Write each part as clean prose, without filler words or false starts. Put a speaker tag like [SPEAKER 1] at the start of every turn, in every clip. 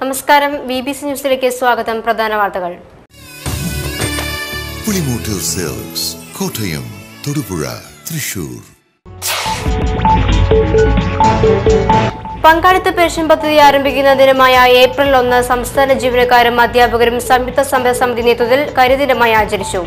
[SPEAKER 1] നമസ്കാരം, BBC ന്യൂസിലേക്ക് സ്വാഗതം. പ്രധാന വാർത്തകൾ.
[SPEAKER 2] പുളിമൂട്ടിൽ സിൽക്സ്, കോട്ടയം, തൊടുപുഴ, തൃശൂർ.
[SPEAKER 1] പങ്കാളിത്ത പെൻഷൻ പദ്ധതി ആരംഭിക്കുന്ന ദിനമായ ഏപ്രിൽ 1 സംസ്ഥാന ജീവനക്കാരും അധ്യാപകരും സംയുക്ത സമരസമിതി നേതൃത്വത്തിൽ കരിദിനമായി ആചരിച്ചു.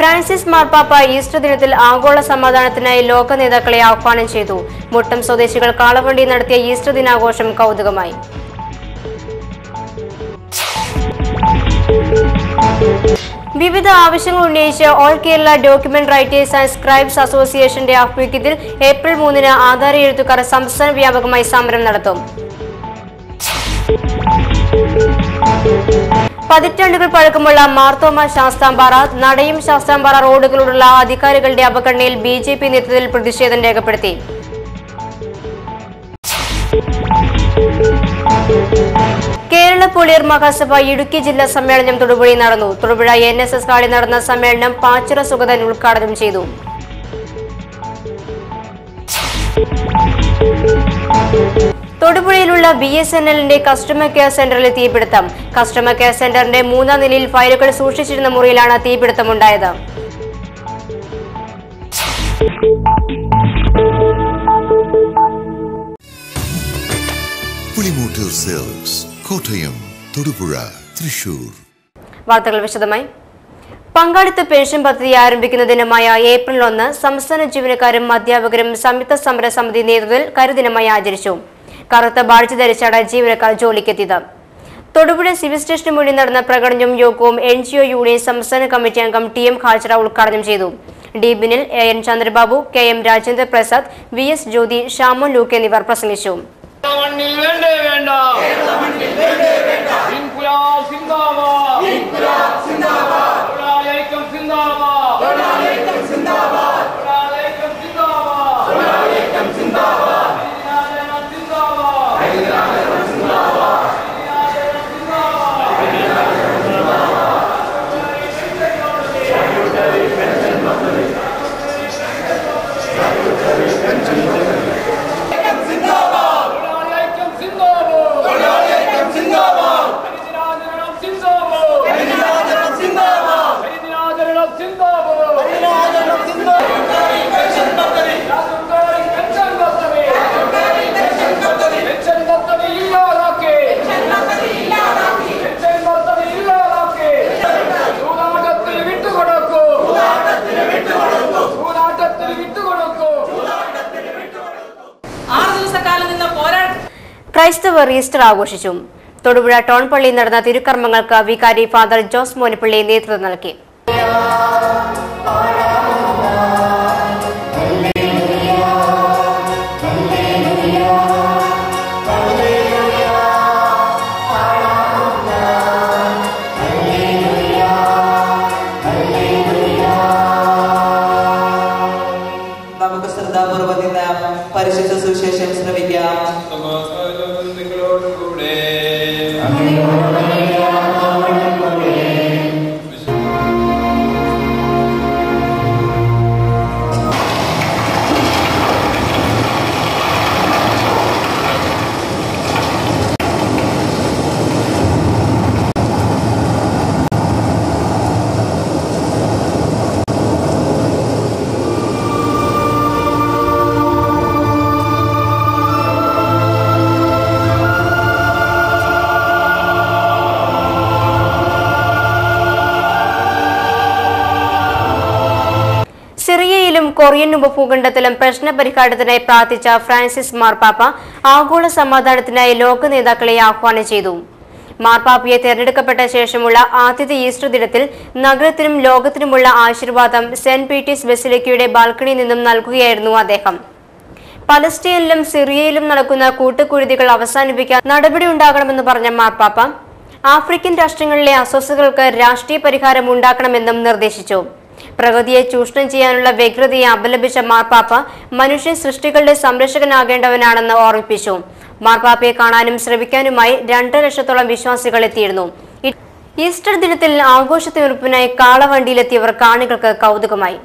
[SPEAKER 1] ഫ്രാൻസിസ് മാർപ്പാപ്പ ഈസ്റ്റർ ദിനത്തിൽ ആഗോള സമാധാനത്തിനായി ലോക നേതാക്കളെ ആഹ്വാനം ചെയ്തു. മുട്ടം സ്വദേശികൾ കാളവണ്ടി നടത്തിയ ഈസ്റ്റർ ദിനാഘോഷം കൗതുകമായി. വിവിധ ആവശ്യങ്ങൾ ഉന്നയിച്ച് all Kerala document writers and scribes അസോസിയേഷന്റെ ആഭിമുഖ്യത്തിൽ ഏപ്രിൽ 3 ആധാര എഴുത്തുകാർ സംസ്ഥാന വ്യാപകമായി സമരം നടത്തും. പതിറ്റാണ്ടുകൾ പഴക്കമുള്ള മാർത്തോമ ശാസ്താംപാറ, നടയും ശാസ്താംപാറ റോഡുകളിലുള്ള അധികാരികളുടെ അവഗണനയിൽ BJP നേതൃത്വത്തിൽ പ്രതിഷേധം രേഖപ്പെടുത്തി. കേരള പുളിയർ മഹാസഭ ഇടുക്കി ജില്ലാ സമ്മേളനം തൊടുപുഴയിൽ നടന്നു. തൊടുപുഴ NSS ഹാളിൽ നടന്ന സമ്മേളനം പാച്ചിറ സുഗതൻ ഉദ്ഘാടനം ചെയ്തു. തൊടുപുഴയിലുള്ള BSNLന്റെ കസ്റ്റമർ കെയർ സെന്ററിൽ തീപിടുത്തം. കസ്റ്റമർ കെയർ സെന്ററിന്റെ 3ാം നിലയിൽ ഫയലുകൾ സൂക്ഷിച്ചിരുന്ന മുറിയിലാണ് തീപിടുത്തമുണ്ടായത്.
[SPEAKER 2] പുളിമൂട്ടിൽ സിൽക്സ്, കോട്ടയം, തൊടുപുഴ, തൃശൂർ.
[SPEAKER 1] വാർത്തകൾ വിശദമായി. പങ്കാളിത്ത പെൻഷൻ പദ്ധതി ആരംഭിക്കുന്ന ദിനമായ ഏപ്രിൽ 1 സംസ്ഥാന ജീവനക്കാരും അധ്യാപകരും സംയുക്ത സമരസമിതി നേതൃത്വത്തിൽ കരിദിനമായി ആചരിച്ചു. കറുത്ത ബാഡ്ജ് ധരിച്ചാണ് ജീവനക്കാർ ജോലിക്കെത്തിയത്. തൊടുപുഴ സിവിൽ സ്റ്റേഷന് മുന്നിൽ നടന്ന പ്രകടനവും യോഗവും NGO യൂണിയൻ സംസ്ഥാന കമ്മിറ്റി അംഗം TM ഖാജറ ഉദ്ഘാടനം ചെയ്തു. D Binil, AN Chandrababu, KM Rajendra Prasad, VS Jyothi, Shamon Luke എന്നിവർ പ്രസംഗിച്ചു. ക്രൈസ്തവർ ഈസ്റ്റർ ആഘോഷിച്ചു. തൊടുപുഴ ടൗൺ പള്ളിയിൽ നടന്ന തിരുക്കർമ്മങ്ങൾക്ക് വികാരി ഫാദർ ജോസ് മോനിപ്പള്ളി നേതൃത്വം നൽകി.
[SPEAKER 3] നമുക്ക് ശ്രദ്ധാപൂർവ്വം നിന്ന് പരിശുദ്ധ സുവിശേഷം ശ്രവിക്കാം.
[SPEAKER 1] സിറിയയിലും കൊറിയൻ ഉപഭൂഖണ്ഡത്തിലും പ്രശ്നപരിഹാരത്തിനായി പ്രാർത്ഥിച്ച ഫ്രാൻസിസ് മാർപ്പാപ്പ ആഗോള സമാധാനത്തിനായി ലോക നേതാക്കളെ ആഹ്വാനം ചെയ്തു. മാർപ്പാപ്പയെ തെരഞ്ഞെടുക്കപ്പെട്ട ശേഷമുള്ള ആദ്യത്തെ ഈസ്റ്റർ ദിനത്തിൽ നഗരത്തിനും ലോകത്തിനുമുള്ള ആശീർവാദം സെന്റ് പീറ്റേഴ്സ് ബസിലിക്കയുടെ ബാൽക്കണിയിൽ നിന്നും നൽകുകയായിരുന്നു അദ്ദേഹം. പലസ്തീനിലും സിറിയയിലും നടക്കുന്ന കൂട്ടുകുരുതികൾ അവസാനിപ്പിക്കാൻ നടപടിയുണ്ടാകണമെന്ന് പറഞ്ഞ മാർപ്പാപ്പ ആഫ്രിക്കൻ രാഷ്ട്രങ്ങളിലെ അസ്വസ്ഥതകൾക്ക് രാഷ്ട്രീയ പരിഹാരം ഉണ്ടാക്കണമെന്നും നിർദ്ദേശിച്ചു. പ്രകൃതിയെ ചൂഷണം ചെയ്യാനുള്ള വ്യഗ്രതയെ അപലപിച്ച മാർപ്പാപ്പ മനുഷ്യ സൃഷ്ടികളുടെ സംരക്ഷകനാകേണ്ടവനാണെന്ന് ഓർമ്മിപ്പിച്ചു. മാർപ്പാപ്പയെ കാണാനും ശ്രമിക്കാനുമായി 2.5 ലക്ഷത്തോളം വിശ്വാസികൾ എത്തിയിരുന്നു. ഈസ്റ്റർ ദിനത്തിൽ ആഘോഷത്തിനുറപ്പിനായി കാളവണ്ടിയിലെത്തിയവർ കാണികൾക്ക് കൗതുകമായി.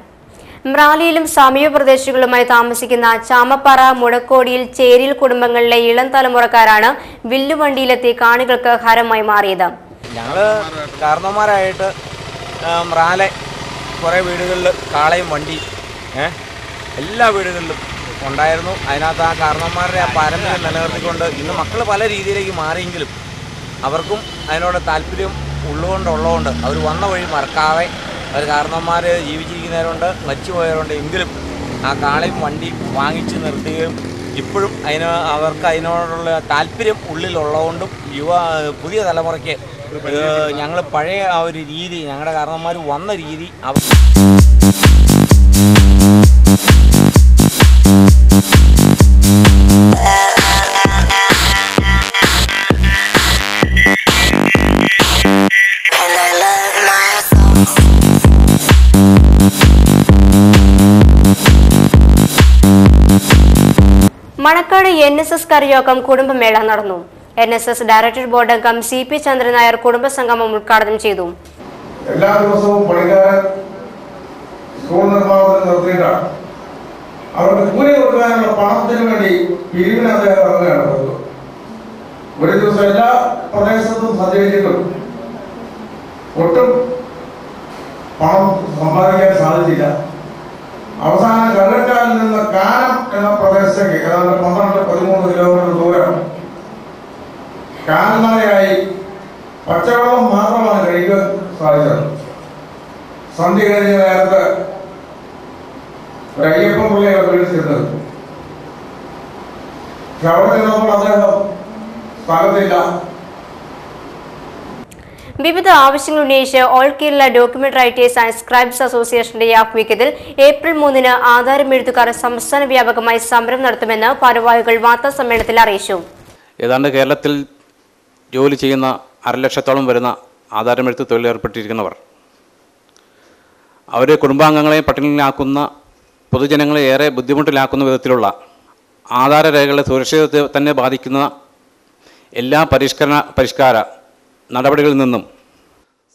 [SPEAKER 1] മ്രാലിയിലും സമീപ പ്രദേശങ്ങളുമായി താമസിക്കുന്ന ചാമപ്പാറ, മുടക്കോടിയിൽ, ചേരിയിൽ കുടുംബങ്ങളിലെ ഇളം തലമുറക്കാരാണ് വില്ലുവണ്ടിയിലെത്തി കാണികൾക്ക് ഹരമായി മാറിയത്.
[SPEAKER 4] ഞങ്ങള് കാരണന്മാരായിട്ട് മ്രാലെ കുറേ വീടുകളിൽ കാളയും വണ്ടി എല്ലാ വീടുകളിലും ഉണ്ടായിരുന്നു. അതിനകത്ത് ആ കാരണന്മാരുടെ ആ പാരമ്പര്യം നിലനിർത്തിക്കൊണ്ട് ഇന്ന് മക്കൾ പല രീതിയിലേക്ക് മാറിയെങ്കിലും അവർക്കും അതിനോട് താല്പര്യം ഉള്ളതുകൊണ്ട് അവർ വന്ന വഴി മറക്കാതെ അവർ കാരണന്മാർ ജീവിച്ചിരിക്കുന്നവരുണ്ട്, മരിച്ചു പോയവരുണ്ട്. എങ്കിലും ആ കാളയും വണ്ടി വാങ്ങിച്ച് നിർത്തുകയും ഇപ്പോഴും അവർക്ക് അതിനോടുള്ള താല്പര്യം ഉള്ളിലുള്ളതുകൊണ്ടും പുതിയ തലമുറയ്ക്ക് ഞങ്ങൾ പഴയ ആ ഒരു രീതി, ഞങ്ങളുടെ കാരണന്മാർ വന്ന രീതി
[SPEAKER 1] മണക്കാട് NSS കരയോഗം കുടുംബമേള നടന്നു. NSS ഡയറക്ടർ ബോർഡ് അംഗം CP ചന്ദ്രൻ നായർ കുടുംബസംഗമം ഉദ്ഘാടനം ചെയ്തു.
[SPEAKER 5] എല്ലാ ദിവസവും പണിക്കാരൻ സ്കൂൾ നിർമ്മാണത്തിന് നിർത്തിയിട്ടാണ് അവർക്ക് കൂലി കൊടുക്കാനുള്ള പണത്തിന് വേണ്ടി പിരിവിന് അദ്ദേഹം ഇറങ്ങുകയാണ്. ഒരു ദിവസം എല്ലാ പ്രദേശത്തും സഞ്ചരിച്ചിട്ടും ഒട്ടും പണം സമ്പാദിക്കാൻ സാധിച്ചില്ല. അവസാനം കള്ളക്കാലിൽ നിന്ന് കാനം എന്ന പ്രദേശത്തേക്ക് ഏതാണ്ട് 12-13 കിലോമീറ്റർ ദൂരം കാൽനടയായി പച്ചവെള്ളം മാത്രമാണ് കഴിക്കാൻ സാധിച്ചത്. സന്ധ്യ കഴിഞ്ഞ നേരത്ത് ഒരു അയ്യപ്പൻ പിള്ളയെ വിളിച്ചിരുന്നത്. പക്ഷെ അവിടെ ചെന്നപ്പോൾ അദ്ദേഹം സ്ഥലത്തില്ല.
[SPEAKER 1] വിവിധ ആവശ്യങ്ങൾ ഉന്നയിച്ച് all Kerala document writers and scribes അസോസിയേഷന്റെ ആഭിമുഖ്യത്തിൽ ഏപ്രിൽ 3-ന് ആധാരമെഴുത്തുകാർ സംസ്ഥാന വ്യാപകമായി സമരം നടത്തുമെന്ന് ഭാരവാഹികൾ വാർത്താസമ്മേളനത്തിൽ അറിയിച്ചു.
[SPEAKER 6] ഏതാണ്ട് കേരളത്തിൽ ജോലി ചെയ്യുന്ന 1.5 ലക്ഷത്തോളം വരുന്ന ആധാരമെഴുത്ത് തൊഴിലേർപ്പെട്ടിരിക്കുന്നവർ അവരെ കുടുംബാംഗങ്ങളെ പട്ടിണിയിലാക്കുന്ന, പൊതുജനങ്ങളെ ഏറെ ബുദ്ധിമുട്ടിലാക്കുന്ന വിധത്തിലുള്ള ആധാരരേഖകളുടെ സുരക്ഷിതത്വത്തെ തന്നെ ബാധിക്കുന്ന എല്ലാ പരിഷ്കാര നടപടികളിൽ നിന്നും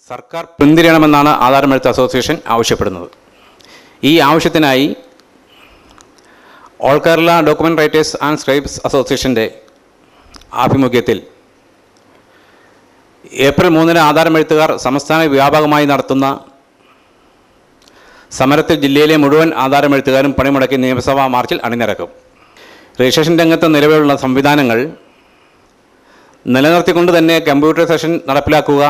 [SPEAKER 6] സർക്കാർ പിന്തിരിയണമെന്നാണ് ആധാരമെഴുത്ത് അസോസിയേഷൻ ആവശ്യപ്പെടുന്നത്. ഈ ആവശ്യത്തിനായി all Kerala document writers and scribes അസോസിയേഷൻ്റെ ആഭിമുഖ്യത്തിൽ ഏപ്രിൽ 3-ന് ആധാരമെഴുത്തുകാർ സംസ്ഥാന വ്യാപകമായി നടത്തുന്ന സമരത്തിൽ ജില്ലയിലെ മുഴുവൻ ആധാരമെഴുത്തുകാരും പണിമുടക്കി നിയമസഭാ മാർച്ചിൽ അണിനിരക്കും. രജിസ്ട്രേഷൻ രംഗത്ത് നിലവിലുള്ള സംവിധാനങ്ങൾ നിലനിർത്തിക്കൊണ്ട് തന്നെ കമ്പ്യൂട്ടറൈസേഷൻ നടപ്പിലാക്കുക,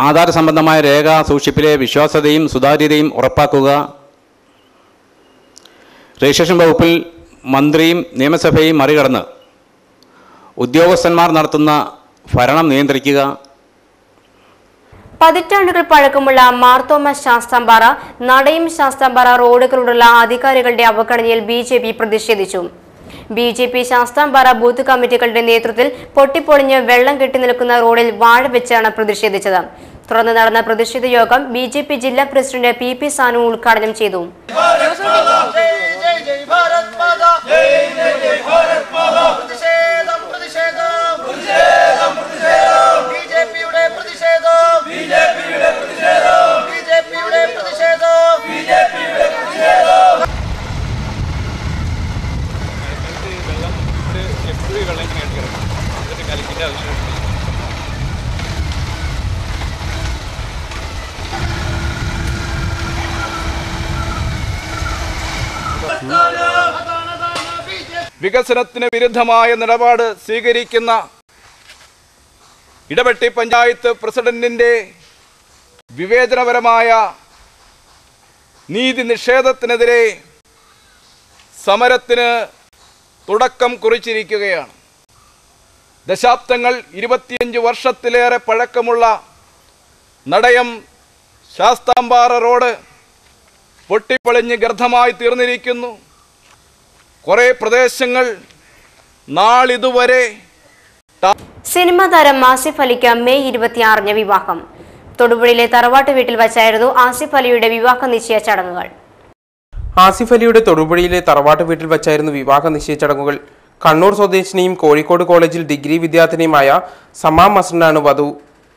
[SPEAKER 6] ആധാർ സംബന്ധമായ രേഖ സൂക്ഷിപ്പിലെ വിശ്വാസ്യതയും സുതാര്യതയും ഉറപ്പാക്കുക, രജിസ്ട്രേഷൻ വകുപ്പിൽ മന്ത്രിയും നിയമസഭയും മറികടന്ന് ഉദ്യോഗസ്ഥന്മാർ നടത്തുന്ന ഭരണം നിയന്ത്രിക്കുക.
[SPEAKER 1] പതിറ്റാണ്ടുകൾ പഴക്കമുള്ള മാർത്തോമ ശാസ്താംപാറ, നടയും ശാസ്താംപാറ റോഡുകളോടുള്ള അധികാരികളുടെ അവഗണനയിൽ BJP പ്രതിഷേധിച്ചു. BJP ശാസ്താംപാറ ബൂത്ത് കമ്മിറ്റികളുടെ നേതൃത്വത്തിൽ പൊട്ടിപ്പൊളിഞ്ഞ് വെള്ളം കെട്ടി നിൽക്കുന്ന റോഡിൽ വാഴ വെച്ചാണ് പ്രതിഷേധിച്ചത്. തുടർന്ന് നടന്ന പ്രതിഷേധ യോഗം BJP ജില്ലാ പ്രസിഡന്റ് PP സാനു ഉദ്ഘാടനം ചെയ്തു.
[SPEAKER 7] വികസനത്തിന് വിരുദ്ധമായ നിലപാട് സ്വീകരിക്കുന്ന ഇടവെട്ടി പഞ്ചായത്ത് പ്രസിഡന്റിന്റെ വിവേചനപരമായ നീതി നിഷേധത്തിനെതിരെ സമരത്തിന് തുടക്കം കുറിച്ചിരിക്കുകയാണ്. ദശാബ്ദങ്ങൾ 25 വർഷത്തിലേറെ പഴക്കമുള്ള നടയം ശാസ്താംപാറ റോഡ് പൊട്ടിപ്പൊളിഞ്ഞ് ഗർത്തമായി തീർന്നിരിക്കുന്നു. കുറേ പ്രദേശങ്ങൾ നാളിതുവരെ.
[SPEAKER 1] സിനിമാ താരം ആസിഫ് അലിക്ക് മെയ് 26 വിവാഹം. തൊടുപുഴയിലെ തറവാട്ട് വീട്ടിൽ വച്ചായിരുന്നു ആസിഫ് അലിയുടെ വിവാഹ നിശ്ചയ ചടങ്ങുകൾ.
[SPEAKER 8] ആസിഫ് അലിയുടെ തൊടുപുഴയിലെ തറവാട്ട് വീട്ടിൽ വച്ചായിരുന്നു വിവാഹ നിശ്ചയ ചടങ്ങുകൾ. കണ്ണൂർ സ്വദേശിനിയും കോഴിക്കോട് കോളേജിൽ ഡിഗ്രി വിദ്യാർത്ഥിനിയുമായ സമാ മസ്റിനാണ് വധു.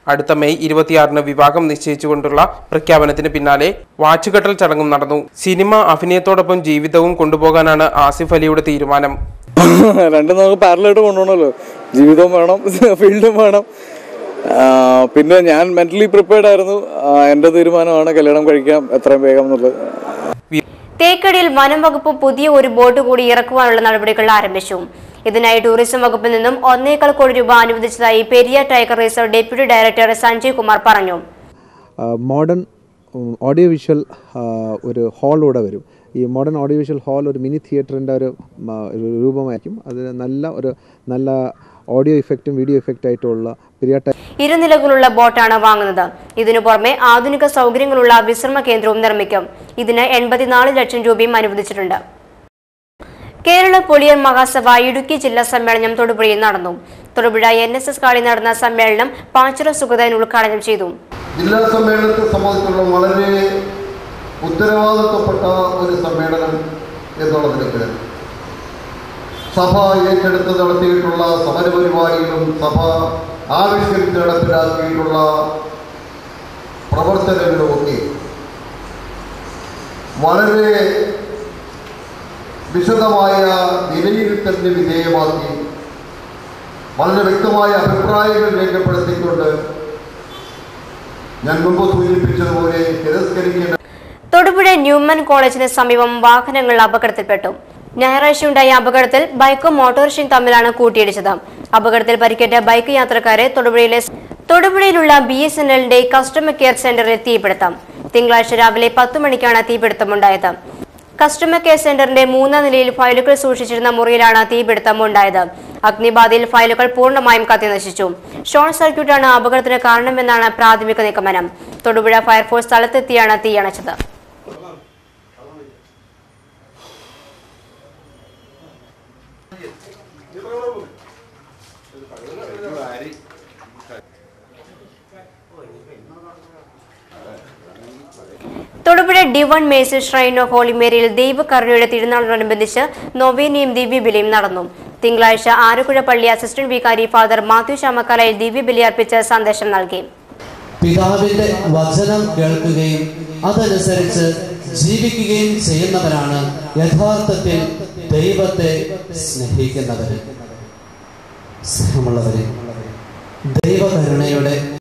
[SPEAKER 8] അടുത്ത മെയ് 26 വിവാഹം നിശ്ചയിച്ചുകൊണ്ടുള്ള പ്രഖ്യാപനത്തിന് പിന്നാലെ വാച്ചുകെട്ടൽ ചടങ്ങും നടന്നു. സിനിമ അഭിനയത്തോടൊപ്പം ജീവിതവും കൊണ്ടുപോകാനാണ് ആസിഫ് അലിയുടെ തീരുമാനം.
[SPEAKER 9] രണ്ടും നമുക്ക് പാരലായിട്ട് കൊണ്ടുപോകണമല്ലോ. ജീവിതവും വേണം, ഫീൽഡും വേണം. പിന്നെ ഞാൻ മെന്റലി പ്രിപ്പയർഡ് ആയിരുന്നു. എൻ്റെ തീരുമാനമാണ് കല്യാണം കഴിക്കാം എത്രയും വേഗം എന്നുള്ളത്.
[SPEAKER 1] തേക്കടിയിൽ വനം വകുപ്പ് പുതിയ ഒരു ബോട്ട് കൂടി ഇറക്കുവാനുള്ള നടപടികൾ ആരംഭിച്ചു. ഇതിനായി ടൂറിസം വകുപ്പിൽ നിന്നും 1.25 കോടി രൂപ അനുവദിച്ചതായി Periya tiger reserve deputy director Sanjay Kumar പറഞ്ഞു.
[SPEAKER 10] മോഡേൺ ഓഡിയോ വിഷ്വൽ ഒരു ഹാൾ ഇവിടെ വരും. ഈ മോഡേൺ ഓഡിയോ വിഷ്വൽ ഹാൾ ഒരു മിനി തിയേറ്ററിൻ്റെ ഒരു രൂപമായിരിക്കും. അതിന് നല്ല ഓഡിയോ ഇഫക്റ്റും വീഡിയോ ഇഫക്റ്റ് ആയിട്ടുള്ള പെരിയ
[SPEAKER 1] 2 നിലകളുള്ള ബോട്ടാണ് വാങ്ങുന്നത്. ഇതിനു പുറമെ ആധുനിക സൗകര്യങ്ങളുള്ള വിശ്രമ കേന്ദ്രവും നിർമ്മിക്കും. ഇതിന് 84 ലക്ഷം രൂപയും അനുവദിച്ചിട്ടുണ്ട്. കേരള പൊളിയർ മഹാസഭ ഇടുക്കി ജില്ലാ സമ്മേളനം തൊടുപുഴയിൽ നടന്നു. തൊടുപുഴ NSS കളി നടന്ന സമ്മേളനം പാച്ചിറ സുഗതൻ ഉദ്ഘാടനം ചെയ്തു.
[SPEAKER 11] ജില്ലാ സമ്മേളനത്തെ സംബന്ധിച്ചുള്ള വളരെ ഉത്തരവാദിത്വപ്പെട്ട ഒരു സമ്മേളനം എന്നുള്ളതിലേക്ക് സഭ ഏറ്റെടുത്ത് നടത്തിയിട്ടുള്ള സമരപരിപാടികളും സഭ ആവിഷ്കരിച്ച് നടപ്പിലാക്കിയിട്ടുള്ള പ്രവർത്തനങ്ങളും ഒക്കെ വളരെ വിശദമായ വിലയിരുത്തലിന് വിധേയമാക്കി വളരെ വ്യക്തമായ അഭിപ്രായങ്ങൾ രേഖപ്പെടുത്തിക്കൊണ്ട് ഞാൻ മുമ്പ് സൂചിപ്പിച്ചതുപോലെ തിരസ്കരിക്കേണ്ട
[SPEAKER 1] തൊടുപുഴ ന്യൂമൻ കോളേജിന് സമീപം വാഹനങ്ങൾ അപകടത്തിൽപ്പെട്ടു. ഞായറാഴ്ചയുണ്ടായ അപകടത്തിൽ ബൈക്കും ഓട്ടോറിക്ഷയും തമ്മിലാണ് കൂട്ടിയിടിച്ചത്. അപകടത്തിൽ പരിക്കേറ്റ ബൈക്ക് യാത്രക്കാരെ തൊടുപുഴയിലുള്ള BSNLന്റെ കസ്റ്റമർ കെയർ സെന്ററിൽ തീപിടുത്തം. തിങ്കളാഴ്ച രാവിലെ 10 മണിക്കാണ് തീപിടുത്തമുണ്ടായത്. കസ്റ്റമർ കെയർ സെന്ററിന്റെ 3ാം നിലയിൽ ഫയലുകൾ സൂക്ഷിച്ചിരുന്ന മുറിയിലാണ് തീപിടുത്തം ഉണ്ടായത്. അഗ്നിബാധയിൽ ഫയലുകൾ പൂർണ്ണമായും കത്തിനശിച്ചു. ഷോർട്ട് സർക്യൂട്ടാണ് അപകടത്തിന് കാരണമെന്നാണ് പ്രാഥമിക നിഗമനം. തൊടുപുഴ ഫയർഫോഴ്സ് സ്ഥലത്തെത്തിയാണ് തീയണച്ചത്. Thodupuzha divine mercy shrine of holy മേരിയിൽ ദൈവകരുണയുടെ തിരുനാളിനോടനുബന്ധിച്ച് നൊവേനയും ദിവ്യബലിയും നടന്നു. തിങ്കളാഴ്ച ആരക്കുഴ പള്ളി അസിസ്റ്റന്റ് വികാരി ഫാദർ മാത്യു ചാമക്കാലയിൽ ദിവ്യബലി അർപ്പിച്ച് സന്ദേശം നൽകി.
[SPEAKER 12] പിതാവിന്റെ വചനം കേൾക്കുകയും അതനുസരിച്ച് ജീവിക്കുകയും ചെയ്യുന്നവരാണ് യഥാർത്ഥത്തിൽ ദൈവത്തെ സ്നേഹിക്കുന്നവര്. സ്നേഹമുള്ളവരെ, ദൈവകരുണയുടെ